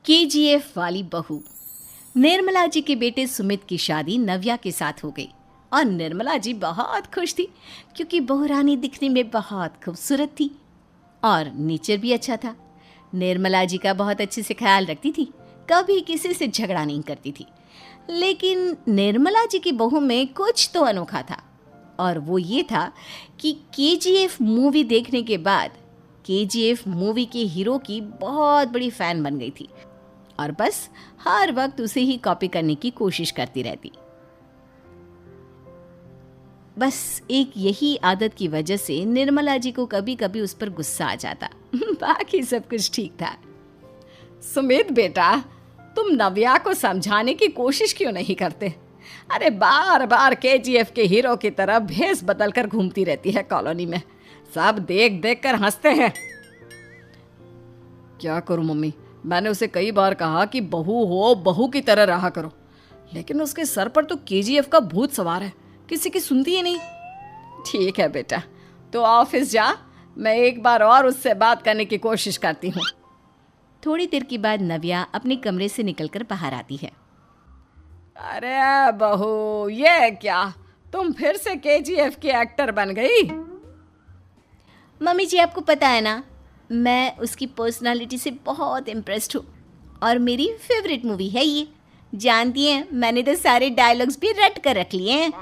KGF वाली बहू। निर्मला जी के बेटे सुमित की शादी नव्या के साथ हो गई और निर्मला जी बहुत खुश थी क्योंकि बहू रानी दिखने में बहुत खूबसूरत थी और नेचर भी अच्छा था। निर्मला जी का बहुत अच्छे से ख्याल रखती थी, कभी किसी से झगड़ा नहीं करती थी। लेकिन निर्मला जी की बहू में कुछ तो अनोखा था और वो ये था कि केजीएफ मूवी देखने के बाद केजीएफ मूवी के हीरो की बहुत बड़ी फ़ैन बन गई थी और बस हर वक्त उसे ही कॉपी करने की कोशिश करती रहती। बस एक यही आदत की वजह से निर्मला जी को कभी कभी उस पर गुस्सा आ जाता। बाकी सब कुछ ठीक था। सुमित बेटा, तुम नव्या को समझाने की कोशिश क्यों नहीं करते? अरे बार बार केजीएफ के हीरो की तरह भेस बदलकर घूमती रहती है कॉलोनी में। सब देख देख कर हंसते हैं। क्या करूं मम्मी, मैंने उसे कई बार कहा कि बहू हो, बहू की तरह रहा करो, लेकिन उसके सर पर तो केजीएफ का भूत सवार है, किसी की सुनती ही नहीं। ठीक है बेटा, तो ऑफिस जा, मैं एक बार और उससे बात करने की कोशिश करती हूँ। थोड़ी देर के बाद नव्या अपने कमरे से निकलकर बाहर आती है। अरे बहू, ये क्या, तुम फिर से केजीएफ की एक्टर बन गई? मम्मी जी, आपको पता है ना, मैं उसकी पर्सनालिटी से बहुत इम्प्रेस्ड हूँ और मेरी फेवरेट मूवी है ये। जानती हैं, मैंने तो सारे डायलॉग्स भी रट कर रख लिए हैं।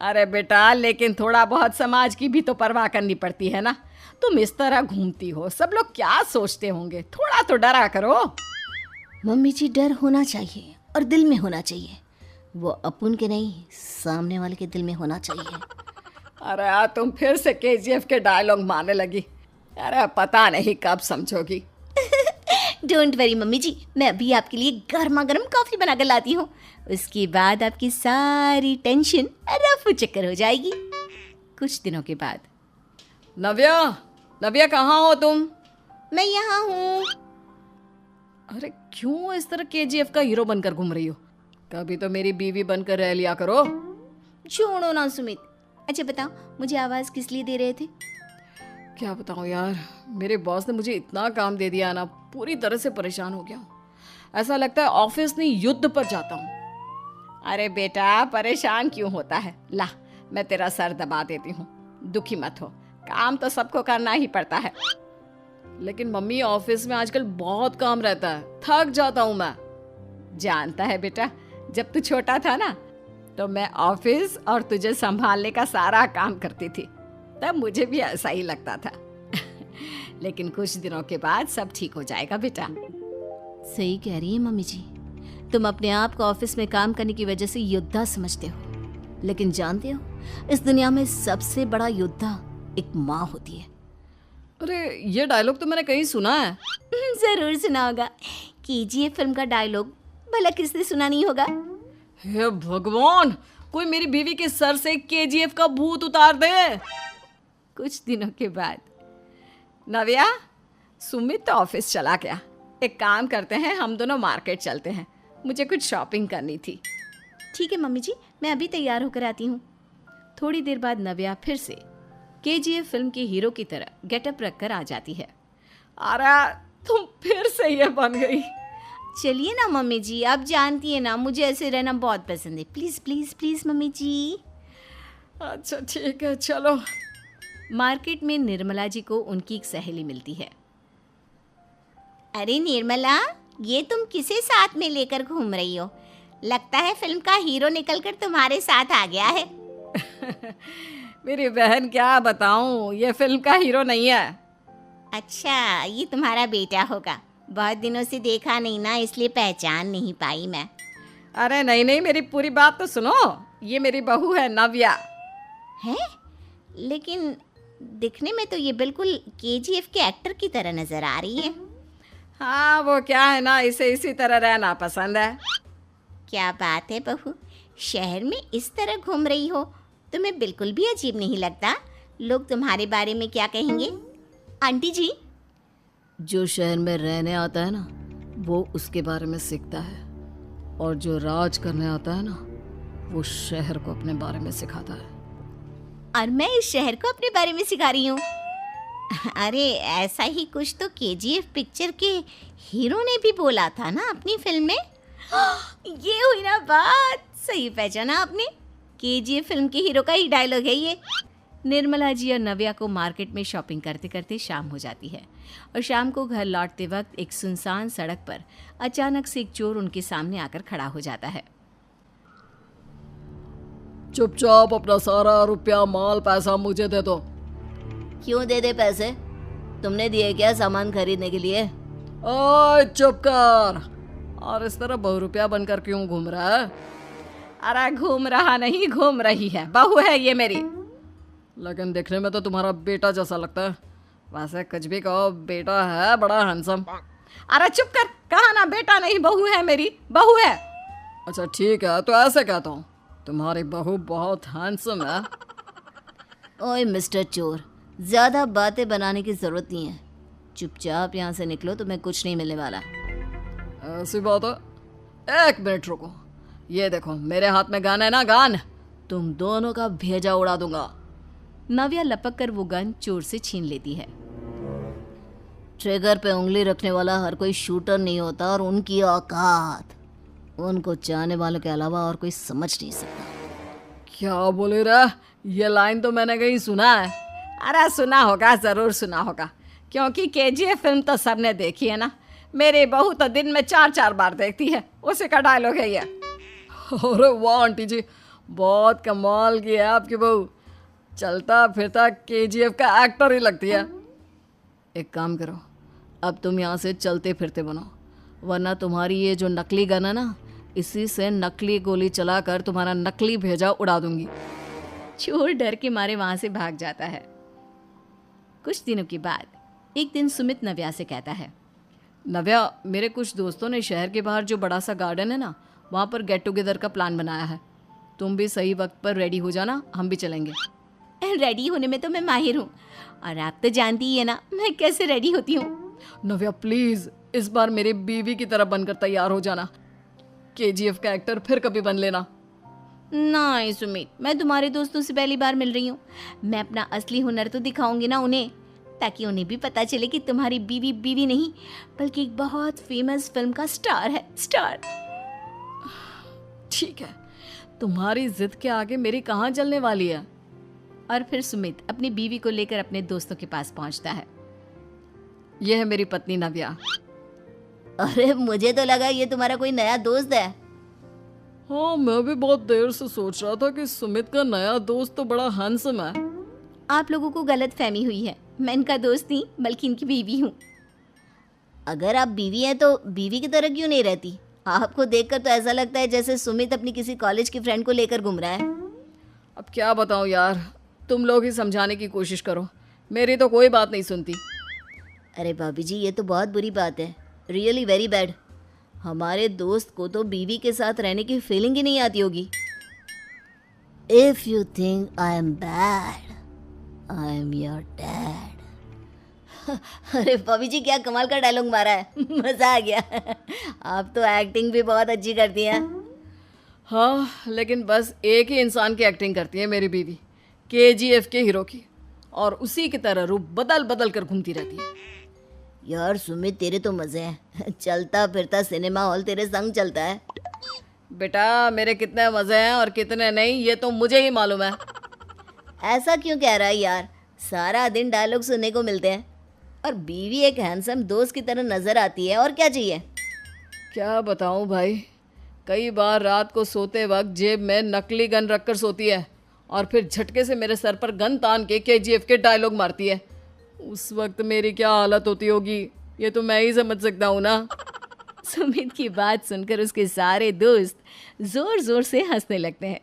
अरे बेटा, लेकिन थोड़ा बहुत समाज की भी तो परवाह करनी पड़ती है ना। तुम इस तरह घूमती हो, सब लोग क्या सोचते होंगे, थोड़ा तो डरा करो। मम्मी जी, डर होना चाहिए और दिल में होना चाहिए। वो अपन के नहीं, सामने वाले के दिल में होना चाहिए। अरे तुम फिर से केजीएफ के डायलॉग मारने लगी। अरे पता नहीं कब समझोगी। डोंट वरी मम्मी जी, मैं अभी आपके लिए गर्मा गर्म कॉफ़ी बना कर लाती हूँ। उसके बाद आपकी सारी टेंशन रफू चक्कर हो जाएगी। कुछ दिनों के बाद। नव्या, नव्या कहाँ हो तुम? मैं यहाँ हूँ। अरे क्यों इस तरह केजीएफ का हीरो बनकर घूम रही हो? कभी तो मेरी बीवी बनकर रह लिया करो। छोड़ो ना सुमित। अच्छा बताओ, मुझे आवाज़ किस लिए दे रहे थे? क्या बताऊँ यार, मेरे बॉस ने मुझे इतना काम दे दिया ना, पूरी तरह से परेशान हो गया हूँ। ऐसा लगता है ऑफिस नहीं, युद्ध पर जाता हूँ। अरे बेटा, परेशान क्यों होता है? ला, मैं तेरा सर दबा देती हूँ, दुखी मत हो, काम तो सबको करना ही पड़ता है। लेकिन मम्मी, ऑफिस में आजकल बहुत काम रहता है, थक जाता हूँ मैं। जानता है बेटा, जब तू छोटा था ना, तो मैं ऑफिस और तुझे संभालने का सारा काम करती थी, तब मुझे भी ऐसा ही लगता था। लेकिन कुछ दिनों के बाद सब ठीक हो जाएगा बेटा। सही कह रही है मम्मी जी, तुम अपने आप को ऑफिस में काम करने की वजह से योद्धा समझते हो, लेकिन जानते हो, इस दुनिया में सबसे बड़ा योद्धा एक माँ होती है। अरे ये डायलॉग तो मैंने कहीं सुना है। जरूर सुना होगा, केजीएफ फिल्म का डायलॉग, भला किसने सुना नहीं होगा? हे भगवान, कोई मेरी बीवी के सर से केजीएफ का भूत उतार दे। कुछ दिनों के बाद। नव्या, सुमित तो ऑफिस चला गया, एक काम करते हैं, हम दोनों मार्केट चलते हैं, मुझे कुछ शॉपिंग करनी थी। ठीक है मम्मी जी, मैं अभी तैयार होकर आती हूँ। थोड़ी देर बाद नव्या फिर से केजीएफ फिल्म के हीरो की तरह गेटअप रखकर आ जाती है। अरे तुम फिर से ये बन गई। चलिए ना मम्मी जी, आप जानती है ना, मुझे ऐसे रहना बहुत पसंद है। प्लीज़ प्लीज़ प्लीज़ मम्मी जी। अच्छा ठीक है, चलो। मार्केट में निर्मला जी को उनकी एक सहेली मिलती है। अरे निर्मला, ये तुम किसे साथ में लेकर घूम रही हो? लगता है फिल्म का हीरो निकलकर तुम्हारे साथ आ गया है। मेरी बहन, क्या बताऊं, ये फिल्म का हीरो नहीं है। अच्छा, ये तुम्हारा बेटा होगा। बहुत दिनों से देखा नहीं ना, इसलिए पहचान नहीं पाई मैं। अरे नहीं नहीं, मेरी पूरी बात तो सुनो। ये मेरी बहू है नव्या। है? लेकिन दिखने में तो ये बिल्कुल केजीएफ के एक्टर की तरह नजर आ रही है। हाँ, वो क्या है ना, इसे इसी तरह रहना पसंद है। क्या बात है बहू, शहर में इस तरह घूम रही हो, तुम्हें बिल्कुल भी अजीब नहीं लगता? लोग तुम्हारे बारे में क्या कहेंगे? आंटी जी, जो शहर में रहने आता है ना, वो उसके बारे में सीखता है, और जो राज करने आता है ना, वो शहर को अपने बारे में सिखाता है। और मैं इस शहर को अपने बारे में सिखा रही हूँ। अरे ऐसा ही कुछ तो केजीएफ पिक्चर के हीरो ने भी बोला था ना अपनी फिल्म में। ये हुई ना बात, सही पहचाना आपने। केजीएफ फिल्म के हीरो का ही डायलॉग है ये। निर्मला जी और नव्या को मार्केट में शॉपिंग करते करते शाम हो जाती है और शाम को घर लौटते वक्त एक सुनसान सड़क पर अचानक से एक चोर उनके सामने आकर खड़ा हो जाता है। चुपचाप अपना सारा रुपया माल पैसा मुझे दे दो। क्यों दे दे पैसे? तुमने दिए क्या सामान खरीदने के लिए? ओए चुप कर। और इस तरह बहुरुपया बनकर क्यों घूम रहा है? अरे घूम रहा नहीं, घूम रही है, बहू है ये मेरी। लेकिन देखने में तो तुम्हारा बेटा जैसा लगता है। वैसे कुछ भी कहो, बेटा है बड़ा हैंडसम। अरे चुप कर, कहा ना बेटा नहीं बहू है मेरी, बहू है। अच्छा ठीक है, तो ऐसे कहता हूँ, तुम्हारी बहू बहुत हैंडसम है। ओए मिस्टर चोर, ज़्यादा बातें बनाने की ज़रूरत नहीं है। चुपचाप यहाँ से निकलो, तुम्हें कुछ नहीं मिलने वाला। ऐसी बात है। एक मिनट रुको, ये देखो मेरे हाथ में गन है ना, गन। तुम दोनों का भेजा उड़ा दूंगा। नव्या लपक कर वो गन चोर से छीन लेती है। ट्रिगर पे उंगली रखने वाला हर कोई शूटर नहीं होता, और उनकी औकात उनको चाहने वालों के अलावा और कोई समझ नहीं सकता। क्या बोले रे? ये लाइन तो मैंने कहीं सुना है। अरे सुना होगा, ज़रूर सुना होगा, क्योंकि केजीएफ फिल्म तो सबने देखी है ना। मेरी बहू तो दिन में 4-4 बार देखती है, उसी का डायलॉग है ये। अरे वाह आंटी जी, बहुत कमाल की है आपकी बहू। चलता फिरता केजीएफ का एक्टर ही लगती है। एक काम करो, अब तुम यहाँ से चलते फिरते बनो, वरना तुम्हारी ये जो नकली गन है ना, इसी से नकली गोली चलाकर तुम्हारा नकली भेजा उड़ा दूंगी। चोर डर के मारे वहां से भाग जाता है। कुछ दिनों के बाद एक दिन सुमित नव्या से कहता है, नव्या, मेरे कुछ दोस्तों ने शहर के बाहर जो बड़ा सा गार्डन है ना, वहाँ पर गेट टुगेदर का प्लान बनाया है। तुम भी सही वक्त पर रेडी हो जाना, हम भी चलेंगे। रेडी होने में तो मैं माहिर हूँ, और आप तो जानती ही है ना मैं कैसे रेडी होती हूँ। नव्या प्लीज, इस बार मेरी बीवी की तरह बनकर तैयार हो जाना। केजीएफ का एक्टर फिर कभी बन लेना। नहीं सुमित, मैं तुम्हारे दोस्तों से पहली बार मिल रही हूँ। मैं अपना असली हुनर तो दिखाऊंगी ना उन्हें, ताकि उन्हें भी पता चले कि तुम्हारी बीवी बीवी नहीं, बल्कि एक बहुत फेमस फिल्म का स्टार है, स्टार। ठीक है, तुम्हारी जिद के आगे मेरी कहाँ चलने वाली है। और फिर सुमित अपनी बीवी को लेकर अपने दोस्तों के पास पहुंचता है। यह है मेरी पत्नी नव्या। अरे मुझे तो लगा ये तुम्हारा कोई नया दोस्त है। हाँ, मैं भी बहुत देर से सोच रहा था कि सुमित का नया दोस्त तो बड़ा हैंडसम है। आप लोगों को गलत फहमी हुई है, मैं इनका दोस्त नहीं बल्कि इनकी बीवी हूँ। अगर आप बीवी हैं तो बीवी की तरह क्यों नहीं रहती? आपको देखकर तो ऐसा लगता है जैसे सुमित अपनी किसी कॉलेज की फ्रेंड को लेकर घूम रहा है। अब क्या बताऊँ यार, तुम लोग ही समझाने की कोशिश करो, मेरी तो कोई बात नहीं सुनती। अरे भाभी जी, ये तो बहुत बुरी बात है, रियली वेरी बैड। हमारे दोस्त को तो बीवी के साथ रहने की फीलिंग ही नहीं आती होगी। If you think I am bad, I am your dad. अरे भाभी जी, क्या कमाल का डायलॉग मारा है, मजा आ गया। आप तो एक्टिंग भी बहुत अच्छी करती हैं। हाँ, लेकिन बस एक ही इंसान की एक्टिंग करती है मेरी बीवी, केजीएफ के हीरो की, और उसी की तरह रूप बदल बदल कर घूमती रहती है। यार सुमित, तेरे तो मजे हैं, चलता फिरता सिनेमा हॉल तेरे संग चलता है। बेटा, मेरे कितने मजे हैं और कितने नहीं ये तो मुझे ही मालूम है। ऐसा क्यों कह रहा है यार, सारा दिन डायलॉग सुनने को मिलते हैं, और बीवी एक हैंडसम दोस्त की तरह नजर आती है, और क्या चाहिए। क्या बताऊं भाई, कई बार रात को सोते वक्त जेब में नकली गन रखकर सोती है, और फिर झटके से मेरे सर पर गन तान के केजीएफ के डायलॉग मारती है। उस वक्त मेरी क्या हालत होती होगी, ये तो मैं ही समझ सकता हूँ ना। सुमित की बात सुनकर उसके सारे दोस्त जोर जोर से हंसने लगते हैं।